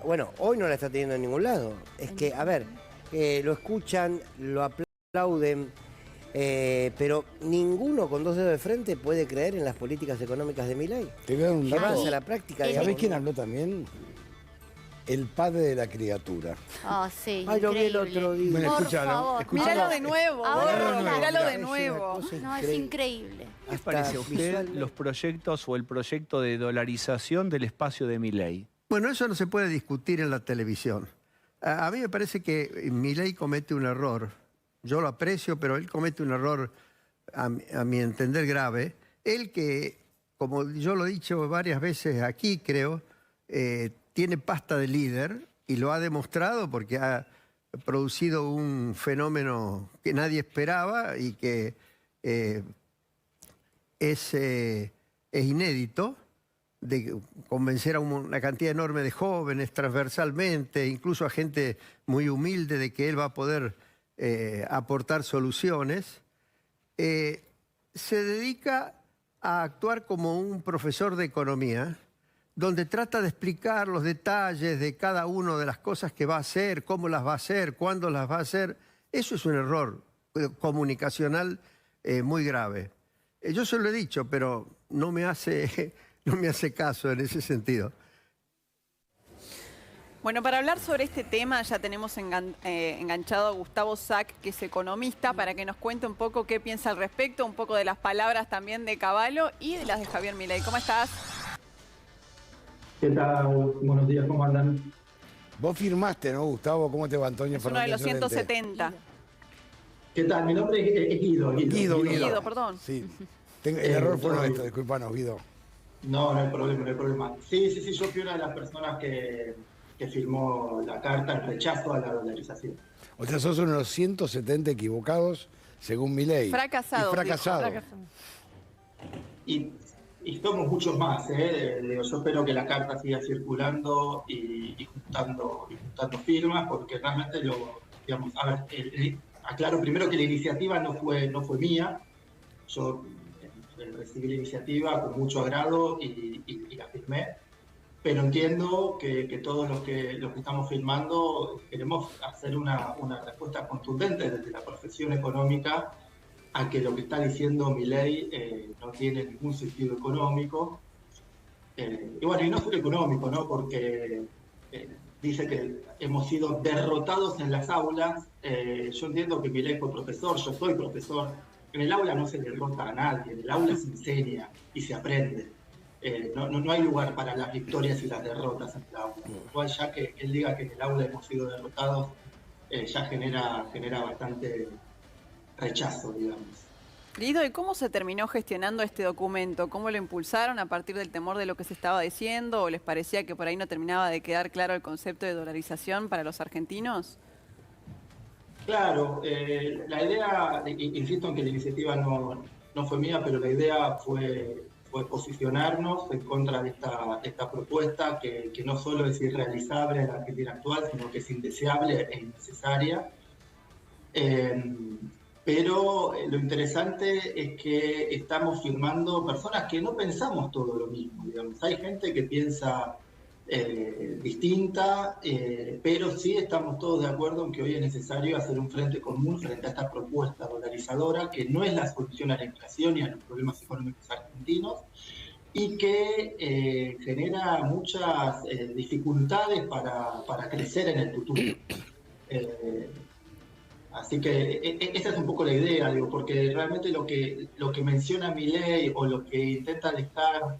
bueno, hoy no la está teniendo en ningún lado. Es que, a ver, lo escuchan, lo aplauden, pero ninguno con dos dedos de frente puede creer en las políticas económicas de Milei. Te voy a dar un dato. Llevarse a la práctica, digamos. ¿Sabés quién habló también? El padre de la criatura. Ah, sí, Ay, lo vi el increíble. otro día. Bueno, Por escúchalo, favor. escúchalo. Míralo de nuevo, Ahora, míralo de Es una nuevo. cosa No, es increíble. increíble. ¿Qué les Hasta parece a usted visualmente. los proyectos o el proyecto de dolarización del espacio de Milei? Bueno, eso no se puede discutir en la televisión. A mí me parece que Milei comete un error. Yo lo aprecio, pero él comete un error, a mi entender, grave. Él que, como yo lo he dicho varias veces aquí, creo, tiene pasta de líder y lo ha demostrado porque ha producido un fenómeno que nadie esperaba y que es inédito, de convencer a una cantidad enorme de jóvenes transversalmente, incluso a gente muy humilde de que él va a poder aportar soluciones. Se dedica a actuar como un profesor de economía, donde trata de explicar los detalles de cada una de las cosas que va a hacer, cómo las va a hacer, cuándo las va a hacer. Eso es un error comunicacional muy grave. Yo se lo he dicho, pero no me hace caso en ese sentido. Bueno, para hablar sobre este tema ya tenemos enganchado a Gustavo Sack, que es economista, para que nos cuente un poco qué piensa al respecto, un poco de las palabras también de Cavallo y de las de Javier Milei. ¿Cómo estás? ¿Qué tal? Buenos días, ¿cómo andan? Vos firmaste, ¿no, Gustavo? ¿Cómo te va, Antonio Es uno de Fernández? los Llorente? 170. ¿Qué tal? Mi nombre es Guido. Guido, perdón. Sí. El error fue nuestro, disculpanos, Guido. No hay problema, no hay problema. Sí, yo fui una de las personas que firmó la carta en rechazo a la dolarización. O sea, sos uno de los 170 equivocados, según Milei. Fracasados, Y fracasado. Y somos muchos más, ¿eh? Yo espero que la carta siga circulando y juntando firmas, porque realmente digamos, a ver, aclaro primero que la iniciativa no fue mía. Yo recibí la iniciativa con mucho agrado y la firmé, pero entiendo que todos los que estamos firmando queremos hacer una respuesta contundente desde la profesión económica a que lo que está diciendo Milei no tiene ningún sentido económico. Y bueno, y no solo económico, ¿no? Porque dice que hemos sido derrotados en las aulas. Yo entiendo que Milei fue profesor, yo soy profesor. En el aula no se derrota a nadie, en el aula se enseña y se aprende. No hay lugar para las victorias y las derrotas en el aula. Igual ya que él diga que en el aula hemos sido derrotados, ya genera bastante rechazo, digamos. Guido, ¿y cómo se terminó gestionando este documento? ¿Cómo lo impulsaron a partir del temor de lo que se estaba diciendo? ¿O les parecía que por ahí no terminaba de quedar claro el concepto de dolarización para los argentinos? Claro, la idea, insisto en que la iniciativa no fue mía, pero la idea fue posicionarnos en contra de esta propuesta que no solo es irrealizable en la Argentina actual, sino que es indeseable e innecesaria. Pero lo interesante es que estamos firmando personas que no pensamos todo lo mismo, digamos. Hay gente que piensa distinta, pero sí estamos todos de acuerdo en que hoy es necesario hacer un frente común frente a esta propuesta dolarizadora, que no es la solución a la inflación y a los problemas económicos argentinos, y que genera muchas dificultades para crecer en el futuro. Así que esa es un poco la idea, digo, porque realmente lo que menciona Milei o lo que intenta dejar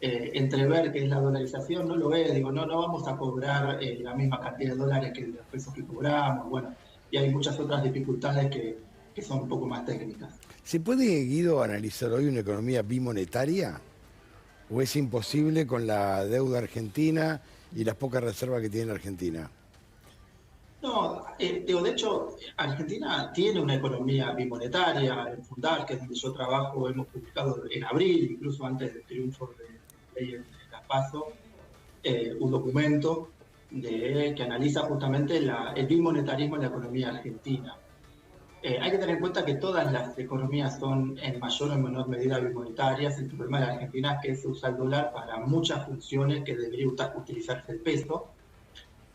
entrever que es la dolarización no lo es, digo, no vamos a cobrar la misma cantidad de dólares que los pesos que cobramos, bueno, y hay muchas otras dificultades que son un poco más técnicas. ¿Se puede, Guido, analizar hoy una economía bimonetaria? ¿O es imposible con la deuda argentina y las pocas reservas que tiene la Argentina? No, digo, de hecho, Argentina tiene una economía bimonetaria. En Fundar, que es donde yo trabajo, hemos publicado en abril, incluso antes del triunfo de Milei en las PASO, un documento que analiza justamente el bimonetarismo en la economía argentina. Hay que tener en cuenta que todas las economías son en mayor o menor medida bimonetarias. El problema de la Argentina es que se usa el dólar para muchas funciones que debería utilizarse el peso.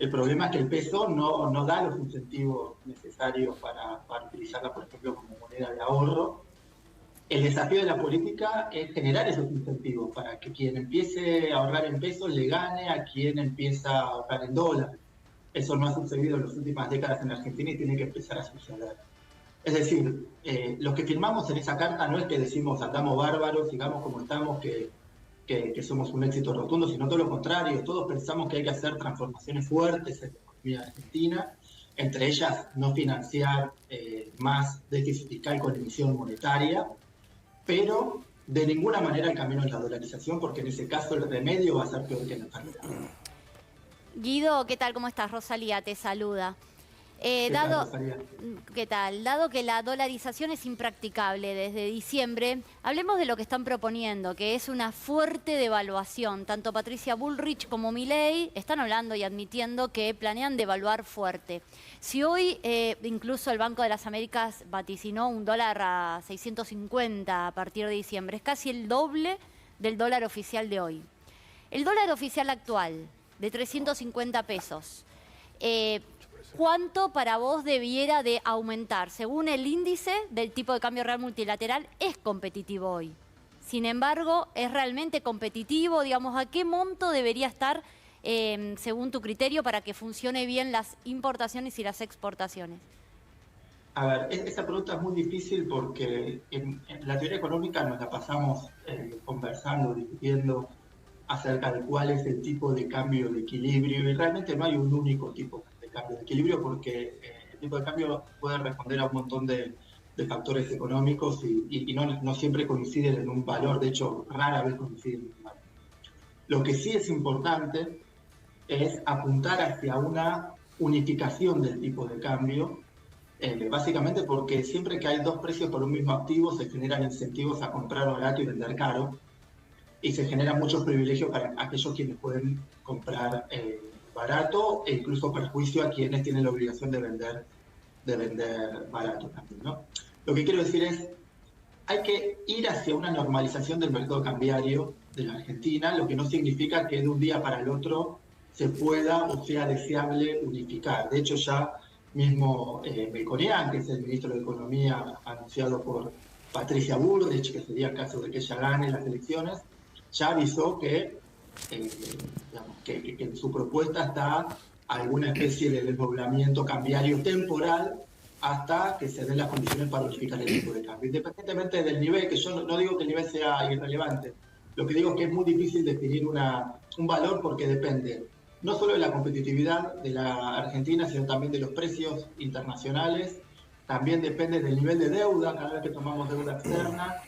El problema es que el peso no da los incentivos necesarios para utilizarla, por ejemplo, como moneda de ahorro. El desafío de la política es generar esos incentivos para que quien empiece a ahorrar en pesos le gane a quien empieza a ahorrar en dólares. Eso no ha sucedido en las últimas décadas en Argentina y tiene que empezar a suceder. Es decir, lo que firmamos en esa carta no es que decimos andamos bárbaros, sigamos como estamos, que somos un éxito rotundo, sino todo lo contrario. Todos pensamos que hay que hacer transformaciones fuertes en la economía argentina, entre ellas no financiar más déficit fiscal con emisión monetaria, pero de ninguna manera el camino es la dolarización, porque en ese caso el remedio va a ser peor que la enfermedad. Guido, ¿qué tal? ¿Cómo estás? Rosalía te saluda. ¿Qué tal? Dado que la dolarización es impracticable desde diciembre, hablemos de lo que están proponiendo, que es una fuerte devaluación. Tanto Patricia Bullrich como Milei están hablando y admitiendo que planean devaluar fuerte. Si hoy incluso el Banco de las Américas vaticinó un dólar a 650 a partir de diciembre, es casi el doble del dólar oficial de hoy. El dólar oficial actual, de 350 pesos, ¿cuánto para vos debiera de aumentar? Según el índice del tipo de cambio real multilateral, es competitivo hoy. Sin embargo, ¿es realmente competitivo? Digamos, ¿a qué monto debería estar, según tu criterio, para que funcione bien las importaciones y las exportaciones? A ver, esa pregunta es muy difícil porque en la teoría económica nos la pasamos conversando, discutiendo acerca de cuál es el tipo de cambio de equilibrio, y realmente no hay un único tipo de cambio de equilibrio, porque el tipo de cambio puede responder a un montón de factores económicos y no siempre coinciden en un valor. De hecho, rara vez coinciden en un valor. Lo que sí es importante es apuntar hacia una unificación del tipo de cambio, básicamente porque siempre que hay dos precios por un mismo activo se generan incentivos a comprar barato y vender caro, y se generan muchos privilegios para aquellos quienes pueden comprar barato, e incluso perjuicio a quienes tienen la obligación de vender barato también, ¿no? Lo que quiero decir es, hay que ir hacia una normalización del mercado cambiario de la Argentina, lo que no significa que de un día para el otro se pueda o sea deseable unificar. De hecho, ya mismo Melconian, que es el ministro de Economía anunciado por Patricia Bullrich, que sería el caso de que ella gane las elecciones, ya avisó que en su propuesta está alguna especie de desdoblamiento cambiario temporal hasta que se den las condiciones para unificar el tipo de cambio. Independientemente del nivel, que yo no digo que el nivel sea irrelevante, lo que digo es que es muy difícil definir un valor porque depende no solo de la competitividad de la Argentina, sino también de los precios internacionales, también depende del nivel de deuda, cada vez que tomamos deuda externa,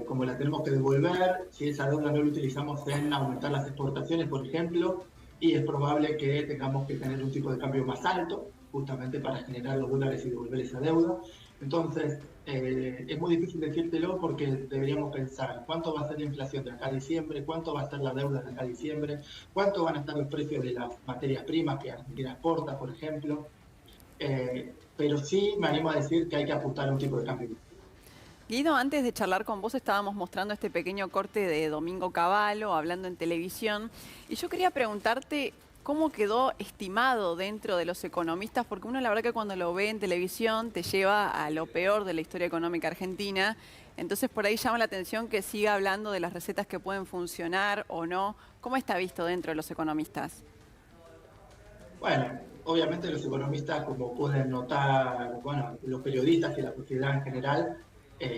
como la tenemos que devolver, si esa deuda no la utilizamos en aumentar las exportaciones, por ejemplo, y es probable que tengamos que tener un tipo de cambio más alto, justamente para generar los dólares y devolver esa deuda. Entonces, es muy difícil decírtelo porque deberíamos pensar cuánto va a ser la inflación de acá a diciembre, cuánto va a ser la deuda de acá a diciembre, cuánto van a estar los precios de las materias primas que Argentina exporta, por ejemplo. Pero sí me animo a decir que hay que apuntar a un tipo de cambio. Guido, antes de charlar con vos estábamos mostrando este pequeño corte de Domingo Cavallo hablando en televisión, y yo quería preguntarte cómo quedó estimado dentro de los economistas, porque uno la verdad que cuando lo ve en televisión te lleva a lo peor de la historia económica argentina, entonces por ahí llama la atención que siga hablando de las recetas que pueden funcionar o no. ¿Cómo está visto dentro de los economistas? Bueno, obviamente los economistas, como pueden notar, bueno, los periodistas y la sociedad en general,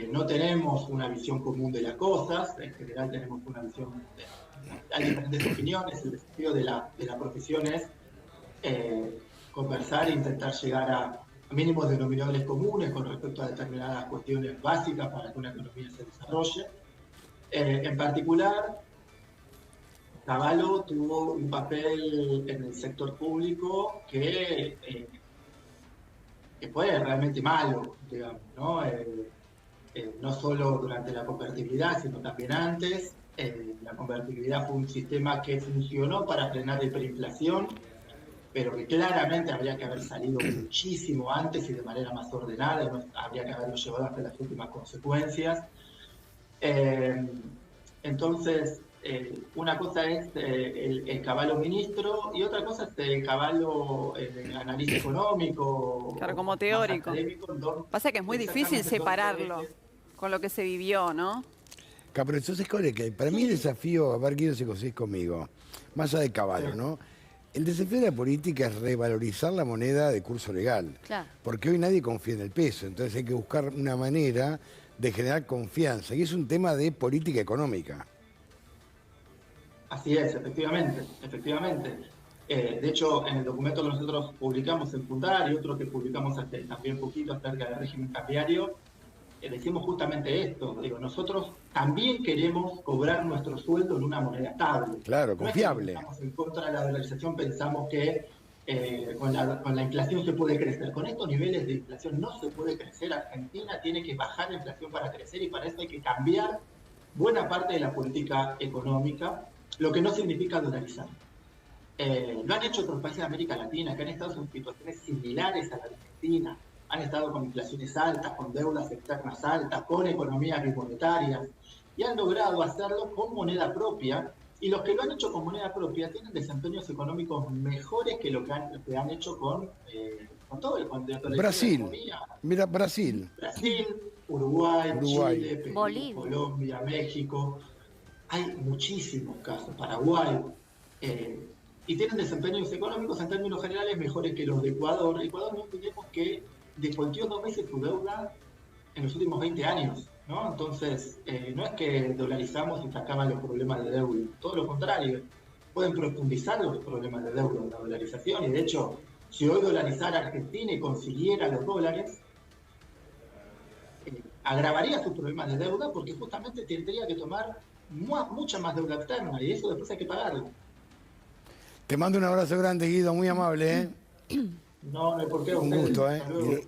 no tenemos una visión común de las cosas. En general tenemos una visión, hay diferentes opiniones. El desafío de la profesión es conversar e intentar llegar a mínimos denominadores comunes con respecto a determinadas cuestiones básicas para que una economía se desarrolle. En particular, Cavallo tuvo un papel en el sector público que fue realmente malo, digamos, ¿no? No solo durante la convertibilidad, sino también antes. La convertibilidad fue un sistema que funcionó para frenar la hiperinflación, pero que claramente habría que haber salido muchísimo antes y de manera más ordenada, y no habría que haberlo llevado hasta las últimas consecuencias. Entonces, una cosa es el caballo ministro y otra cosa es el caballo analista económico. Claro, como más teórico. académico, Pasa que es muy difícil exactamente, separarlo con lo que se vivió, ¿no? Pero entonces, que para mí el desafío, a ver, Guido, si coincidís conmigo, más allá de caballo, Sí. ¿no? El desafío de la política es revalorizar la moneda de curso legal. Claro. Porque hoy nadie confía en el peso, entonces hay que buscar una manera de generar confianza. Y es un tema de política económica. Así es, efectivamente, efectivamente. De hecho, en el documento que nosotros publicamos en Fundar y otro que publicamos hace también poquito acerca del régimen cambiario, decimos justamente esto. Digo, nosotros también queremos cobrar nuestro sueldo en una moneda estable. Claro, No es confiable. que estamos en contra de la dolarización, pensamos que con la inflación se puede crecer. Con estos niveles de inflación no se puede crecer. Argentina tiene que bajar la inflación para crecer y para eso hay que cambiar buena parte de la política económica, lo que no significa dolarizar. Lo han hecho otros países de América Latina que han estado en situaciones similares a la de Argentina. Han estado con inflaciones altas, con deudas externas altas, con economías bimonetarias y han logrado hacerlo con moneda propia. Y los que lo han hecho con moneda propia tienen desempeños económicos mejores que lo que han hecho con todo el contexto de la Brasil. economía. Mira, Brasil. Brasil, Uruguay, Uruguay. Chile, Perú, Bolivia. Colombia, México. Hay muchísimos casos. Paraguay. Y tienen desempeños económicos en términos generales mejores que los de Ecuador. Ecuador, no olvidemos que descuentió 2 veces su deuda en los últimos 20 años, ¿no? Entonces, no es que dolarizamos y se acaban los problemas de deuda, todo lo contrario, pueden profundizar los problemas de deuda en la dolarización, y de hecho, si hoy dolarizara Argentina y consiguiera los dólares, agravaría sus problemas de deuda porque justamente tendría que tomar mucha más deuda externa, y eso después hay que pagarlo. Te mando un abrazo grande, Guido, muy amable, ¿eh? No hay por qué. Un ustedes. gusto, Hasta luego. ¿eh?